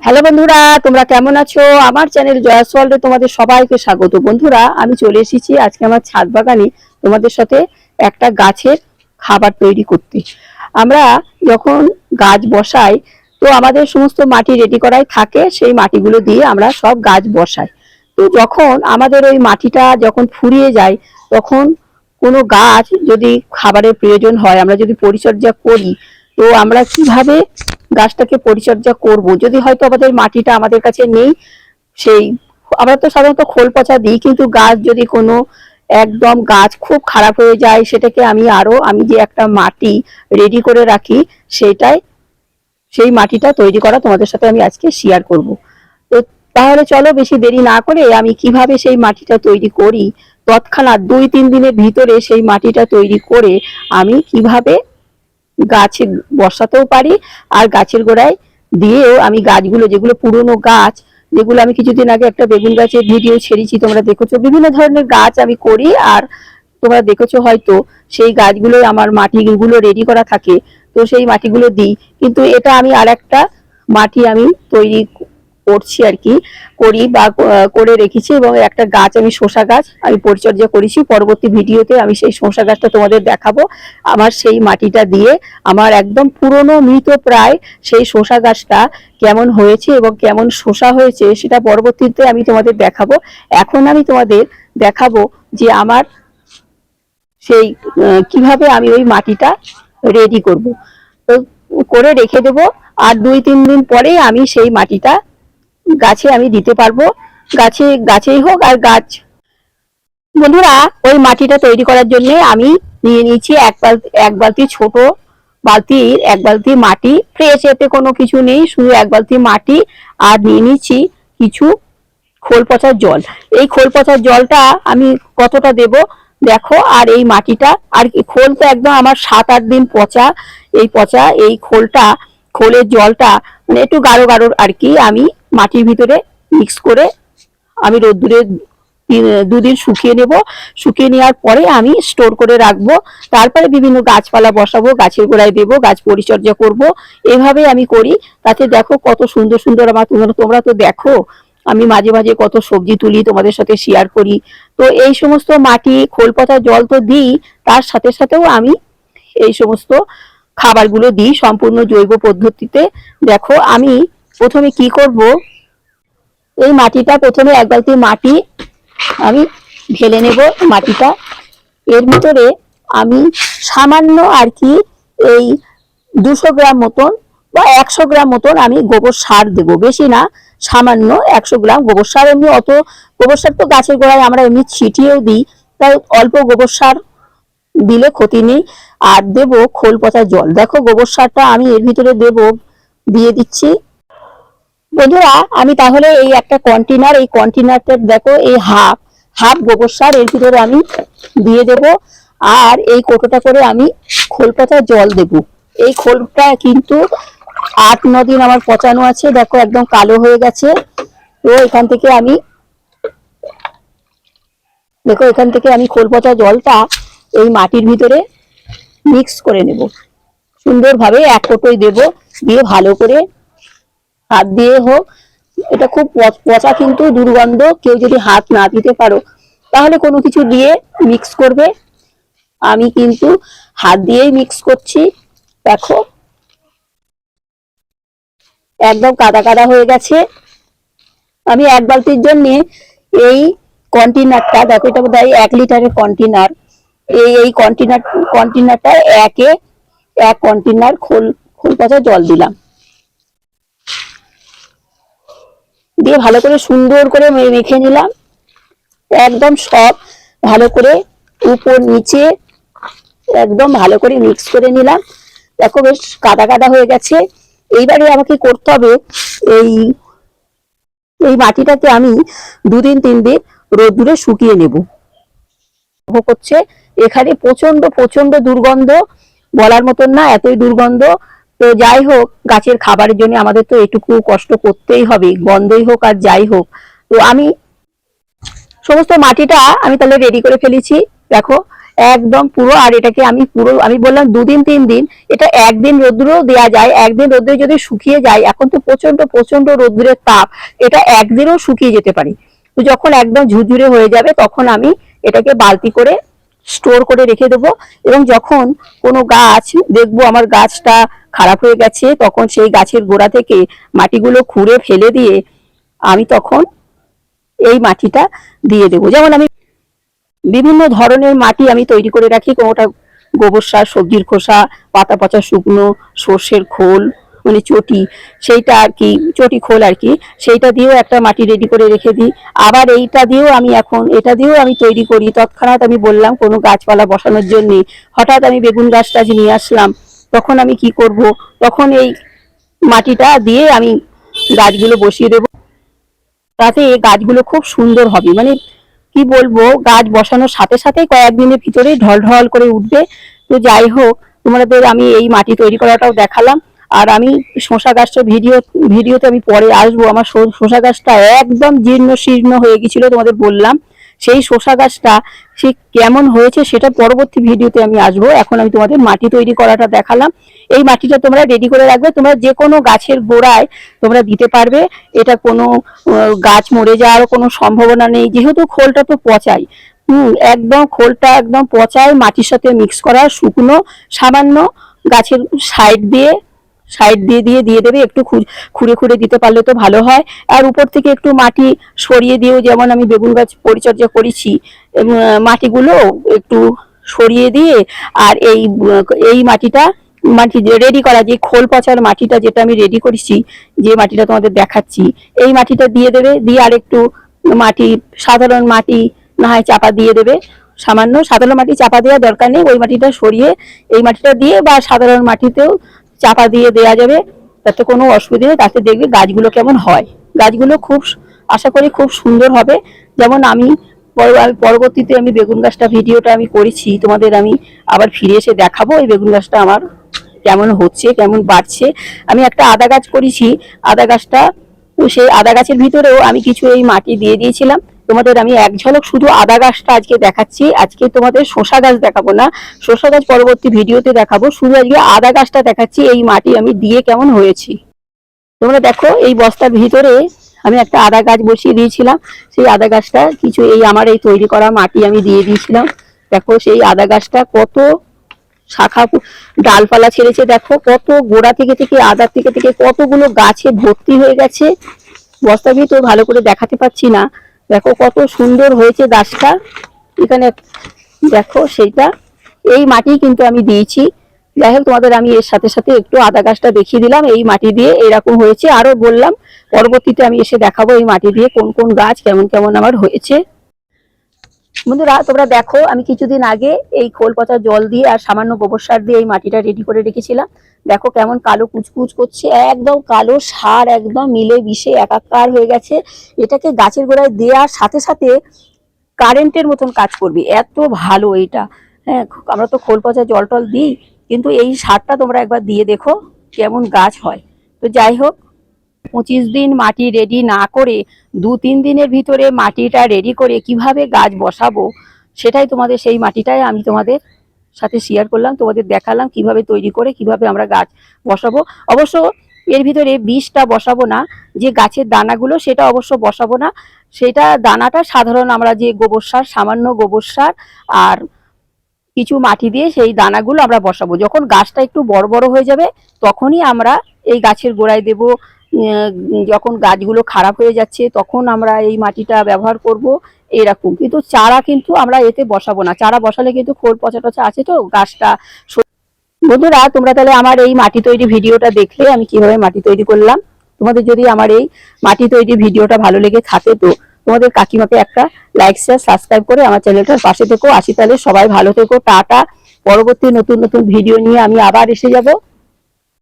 Hello বন্ধুরা, তোমরা কেমন আছো? আমার চ্যানেল জয়াস ওয়ার্ল্ডে তোমাদের সবাইকে স্বাগত। বন্ধুরা, আমি চলে এসেছি আজকে আমার ছাদ বাগানে তোমাদের সাথে একটা গাছের খাবার তৈরি করতে। আমরা যখন গাছ বসাই তো আমাদের সমস্ত মাটি রেডি করাই থাকে, সেই মাটিগুলো দিয়ে আমরা সব গাছ বসাই। তো যখন আমাদের ওই মাটিটা যখন ফুরিয়ে যায়, তখন কোনো গাছ যদি খাবারের প্রয়োজন হয়, আমরা যদি পরিচর্যা করি, তো আমরা কিভাবে গাছটাকে পরিচর্যা করব? যদি হয়তো আমাদের মাটিটা আমাদের কাছে নেই, সেই আমরা তো সাধারণত খোল পচা দিই, কিন্তু গাছ যদি কোনো একদম গাছ খুব খারাপ হয়ে যায়, সেটাকে আমি যে একটা মাটি রেডি করে রাখি, সেই মাটিটা তৈরি করা তোমাদের সাথে আমি আজকে শেয়ার করব। তো তাহলে চলো বেশি দেরি না করে আমি কিভাবে সেই মাটিটা তৈরি করি, তৎক্ষণাৎ 2-3 দিনের ভিতরে সেই মাটিটা তৈরি করে আমি কিভাবে গাছে বসাতেও পারি, আর গাছের গোড়ায় দিয়েও আমি গাছগুলো, যেগুলো পুরনো গাছ, যেগুলো আমি কিছুদিন আগে একটা বেগুন গাছের ভিডিও ছেড়েছি, তোমরা দেখেছো, বিভিন্ন ধরনের গাছ আমি করি, আর তোমরা দেখেছো হয়তো সেই গাছগুলো আমার মাটিগুলো রেডি করা থাকে, তো সেই মাটিগুলো দিই। কিন্তু এটা আমি আর একটা মাটি আমি তৈরি করছি আর কি, করে রেখেছি, এবং একটা গাছ আমি শসা গাছ আমি পরিচর্যা করেছি। পরবর্তী ভিডিওতে আমি সেই শসা গাছটা তোমাদের দেখাবো। আমার সেই মাটিটা দিয়ে আমার একদম পুরনো মৃত প্রায় সেই শসা গাছটা কেমন হয়েছে এবং কেমন শসা হয়েছে সেটা পরবর্তীতে আমি তোমাদের দেখাবো। এখন আমি তোমাদের দেখাবো যে আমার সেই কিভাবে আমি ওই মাটিটা রেডি করব। তো করে রেখে দেবো, আর 2-3 দিন পরে আমি সেই মাটিটা গাছে আমি দিতে পারবো। গাছেই হোক আর গাছ। বন্ধুরা, ওই মাটিটা তৈরি করার জন্য আমি নিয়ে নিয়েছি এক বালতি ছোট বালতির 1 বালতি মাটি ফ্রেশ, এতে কোনো কিছু নেই, শুধু 1 বালতি মাটি। আর নিয়ে নিচ্ছি কিছু খোল পচার জল। এই খোল পচার জলটা আমি কতটা দেব দেখো। আর এই মাটিটা, আর খোল তো একদম আমার 7-8 দিন পচা, এই খোলের জলটা মানে একটু গাঢ় গাঢ় আর কি, আমি মাটির ভিতরে মিক্স করে আমি রোদ্দুরে 2 দিন শুকিয়ে নেব। শুকিয়ে নেওয়ার পরে আমি স্টোর করে রাখবো। তারপরে বিভিন্ন গাছপালা বসাবো, গাছের গোড়ায় দেবো, গাছ পরিচর্যা করব। এভাবে আমি করি। তাতে দেখো কত সুন্দর সুন্দর তোমরা তো দেখো আমি মাঝে মাঝে কত সবজি তুলি, তোমাদের সাথে শেয়ার করি। তো এই সমস্ত মাটি, খোল পচা জল তো দিই, তার সাথে সাথেও আমি এই সমস্ত খাবারগুলো দিই সম্পূর্ণ জৈব পদ্ধতিতে। দেখো আমি প্রথমে কি করব, এই মাটিটা প্রথমে 1 বালতি মাটি আমি ঢেলে নেব। মাটিটা এর ভিতরে আমি সামান্য আর কি এই 200 গ্রাম মতন বা 100 গ্রাম মতন আমি গোবর সার দেব, বেশি না, সামান্য 100 গ্রাম গোবর সার। এমনি অত গোবর সার তো গাছের গোড়ায় আমরা এমনি ছিটিয়েও দিই, তাই অল্প গোবর সার দিলে ক্ষতি নেই। আর দেব খোল পচা জল। দেখো গোবর সারটা আমি এর ভিতরে দিয়ে দিচ্ছি। বন্ধুরা, আমি তাহলে এই একটা কন্টেনার, এই কন্টেনারটা দেখো, এই হাফ গোবর সার এর ভিতরে আমি দিয়ে দেব। আর এই কোটোটা করে আমি খোল পচা জল দেব। এই খোলটা কিন্তু 8-9 দিন আমার পচানো আছে, দেখো একদম কালো হয়ে গেছে। তো এখান থেকে আমি খোল পচা জলটা এই মাটির ভিতরে মিক্স করে নেব সুন্দরভাবে। 1 কোটোই দেব, দিয়ে ভালো করে হাত দিয়ে হোক, এটা খুব পচা কিন্তু দুর্গন্ধ, কেউ যদি হাত না দিতে পারো তাহলে কোনো কিছু দিয়ে মিক্স করবে। আমি কিন্তু হাত দিয়েই মিক্স করছি। দেখো একদম কাদা কাদা হয়ে গেছে। আমি 1 বালতির জন্য এই কন্টেনারটা, দেখো এটা বোধহয় 1 লিটারের কন্টেনার, এই কন্টেনারটা 1 কন্টেনার খোল পচা জল দিলাম, দিয়ে ভালো করে সুন্দর করে মেখে নিলাম। একদম সব ভালো করে উপর নিচে একদম ভালো করে মিক্স করে নিলাম। দেখো বেশ কাদা কাদা হয়ে গেছে। এইবারে আমাকে করতে হবে, এই মাটিটাকে আমি 2-3 দিন রোদ্দুরে শুকিয়ে নেব। করছে এখানে প্রচন্ড প্রচন্ড দুর্গন্ধ, বলার মতন না, এতই দুর্গন্ধ। তো যাই হোক, গাছের খাবারের জন্য আমাদের তো এটুকু কষ্ট করতেই হবে, গন্ধই হোক আর যাই হোক। তো আমি সমস্ত মাটিটা আমি তাহলে রেডি করে ফেলেছি। দেখো একদম পুরো। আর এটাকে আমি বললাম 2 দিন 3 দিন, এটা একদিন রোদ্রেও দেওয়া যায়। একদিন রোদ্রে যদি শুকিয়ে যায়, এখন তো প্রচন্ড প্রচন্ড রোদ্রের তাপ, এটা একদিনেও শুকিয়ে যেতে পারে। তো যখন একদম ঝুরঝুরে হয়ে যাবে তখন আমি এটাকে বালতি করে স্টোর করে রেখে দেবো। এবং যখন কোনো গাছ দেখবো আমার গাছটা খারাপ হয়ে গেছে, তখন সেই গাছের গোড়া থেকে মাটিগুলো খুঁড়ে ফেলে দিয়ে আমি তখন এই মাটিটা দিয়ে দেবো। যেমন আমি বিভিন্ন ধরনের মাটি আমি তৈরি করে রাখি, কোনোটা গোবর সার, সবজির খোসা, পাতা পচা শুকনো, সর্ষের খোল মানে চটি, সেইটা আর কি, চটি খোল আর কি, সেইটা দিয়েও একটা মাটি রেডি করে রেখে দিই। আবার এটা দিয়েও আমি তৈরি করি। তৎক্ষণাৎ আমি বললাম কোনো গাছপালা বসানোর জন্য, হঠাৎ আমি বেগুন গাছটা নিয়ে আসলাম, তখন আমি কি করব, তখন এই মাটিটা দিয়ে আমি গাছগুলো বসিয়ে দেবো। তাতে গাছগুলো খুব সুন্দর হবে, মানে কি বলবো, গাছ বসানোর সাথে সাথে কয়েকদিনের ভিতরেই ঢল ঢল করে উঠবে। তো যাই হোক, তোমাদের আমি এই মাটি তৈরি করাটাও দেখালাম। আর আমি শসা গাছটা ভিডিওতে আমি পরে আসবো। আমার শসা গাছটা একদম জীর্ণ শীর্ণ হয়ে গেছিল, তোমাদের বললাম। সেই শসা গাছটা সে কেমন হয়েছে সেটা পরবর্তী ভিডিওতে আমি আসবো। এখন আমি তোমাদের মাটি তৈরি করাটা দেখালাম। এই মাটিটা তোমরা রেডি করে রাখবে, তোমরা যে কোনো গাছের গোড়ায় তোমরা দিতে পারবে। এটা কোনো গাছ মরে যাওয়ার কোনো সম্ভাবনা নেই, যেহেতু খোলটা তো পচাই। একদম খোলটা একদম পচাই মাটির সাথে মিক্স করা, শুকনো সামান্য গাছের সাইড দিয়ে দেবে। একটু খুঁড়ে খুঁড়ে দিতে পারলে তো ভালো হয়। আর উপর থেকে একটু মাটি সরিয়ে দিয়েও, যেমন আমি বেগুন গাছ পরিচর্যা করেছি, মাটিগুলো একটু সরিয়ে দিয়ে, আর এই মাটি রেডি করা, যে খোল পচার মাটিটা যেটা আমি রেডি করেছি, যে মাটিটা তোমাদের দেখাচ্ছি, এই মাটিটা দিয়ে দেবে। দিয়ে আর একটু মাটি, সাধারণ মাটি না হয় চাপা দিয়ে দেবে। সামান্য সাধারণ মাটি চাপা দেওয়ার দরকার নেই, ওই মাটিটা সরিয়ে এই মাটিটা দিয়ে, বা সাধারণ মাটিতেও চাপা দিয়ে দেওয়া যাবে, তাতে কোনো অসুবিধা নেই। তাতে দেখবে গাছগুলো কেমন হয়। গাছগুলো আশা করি খুব সুন্দর হবে। যেমন আমি পরবর্তীতে আমি বেগুন গাছটা ভিডিওটা আমি করেছি, তোমাদের আমি আবার ফিরে এসে দেখাবো এই বেগুন গাছটা আমার কেমন হচ্ছে, কেমন বাড়ছে। আমি একটা আদা গাছ করেছি, আদা গাছটা, সেই আদা গাছের ভিতরেও আমি কিছু এই মাটি দিয়ে দিয়েছিলাম। তোমাদের আমি এক ঝলক শুধু আদা গাছটা আজকে দেখাচ্ছি। আজকে তোমাদের শসা গাছ দেখাবো না, শসা গাছ পরবর্তী ভিডিওতে দেখাবো। শুধু আজকে আদা গাছটা দেখাচ্ছি, এই মাটি আমি দিয়ে কেমন হয়েছি। তোমরা দেখো, এই বস্তার ভিতরে আমি একটা আদা গাছ বসিয়ে দিয়েছিলাম। সেই আদা গাছটা কিছু আমার এই তৈরি করা মাটি আমি দিয়ে দিয়েছিলাম। দেখো সেই আদা গাছটা কত শাখা ডালপালা ছেড়েছে, দেখো কত গোড়া থেকে আদা থেকে কতগুলো গাছে ভর্তি হয়ে গেছে। বস্তার ভিতর ভালো করে দেখাতে পাচ্ছি না, দেখো কত সুন্দর হয়েছে গাছটা। এখানে দেখো সেইটা, এই মাটি কিন্তু আমি দিয়েছি। যাই হোক, তোমাদের আমি এর সাথে সাথে একটু আদা গাছটা দেখিয়ে দিলাম, এই মাটি দিয়ে এরকম হয়েছে। আরো বললাম পরবর্তীতে আমি এসে দেখাবো এই মাটি দিয়ে কোন কোন গাছ কেমন কেমন আমার হয়েছে। বন্ধুরা তোমরা দেখো, আমি কিছুদিন আগে এই খোল পচা জল দিয়ে আর সামান্য গোবর সার দিয়ে এই মাটিটা রেডি করে রেখেছিলাম। দেখো কেমন কালো কুচকুচ করছে, একদম কালো সার, একদম মিলে মিশে একাকার হয়ে গেছে। এটাকে গাছের গোড়ায় দেওয়ার সাথে সাথে কারেন্টের মতন কাজ করবে, এত ভালো এটা। হ্যাঁ, আমরা তো খোল পচা জল টল দিই, কিন্তু এই সারটা তোমরা একবার দিয়ে দেখো কেমন গাছ হয়। তো যাই হোক, 25 দিন মাটি রেডি না করে 2-3 দিনের ভিতরে মাটিটা রেডি করে কিভাবে গাছ বসাবো, সেটাই তোমাদের, সেই মাটিটাই আমি তোমাদের সাথে শেয়ার করলাম, তোমাদের দেখালাম কিভাবে তৈরি করে কিভাবে আমরা গাছ বসাবো। অবশ্য এর ভিতরে বীজটা বসাবো না, যে গাছের দানাগুলো সেটা অবশ্য বসাবো না। সেটা দানাটা সাধারণ আমরা যে গোবর সার, সামান্য গোবর সার আর কিছু মাটি দিয়ে সেই দানাগুলো আমরা বসাবো। যখন গাছটা একটু বড় বড় হয়ে যাবে তখনই আমরা এই গাছের গোড়ায় দেব। যখন গাছগুলো খারাপ হয়ে যাচ্ছে তখন আমরা এই মাটিটা ব্যবহার করব এরকম। কিন্তু চারা কিন্তু আমরা এতে বসাবো না, চারা বসালে কিন্তু খোল পচা টচা আছে, তো গাছটা। বন্ধুরা তোমরা তাহলে আমার এই মাটি তৈরি ভিডিওটা দেখলে আমি কিভাবে মাটি তৈরি করলাম। তোমাদের যদি আমার এই মাটি তৈরি ভিডিওটা ভালো লেগে থাকে, তো তোমাদের কাকিমাকে একটা লাইক শেয়ার সাবস্ক্রাইব করে আমার চ্যানেলটার পাশে থেকো। আসি তাহলে, সবাই ভালো থেকো, টাটা। পরবর্তী নতুন নতুন ভিডিও নিয়ে আমি আবার এসে যাব।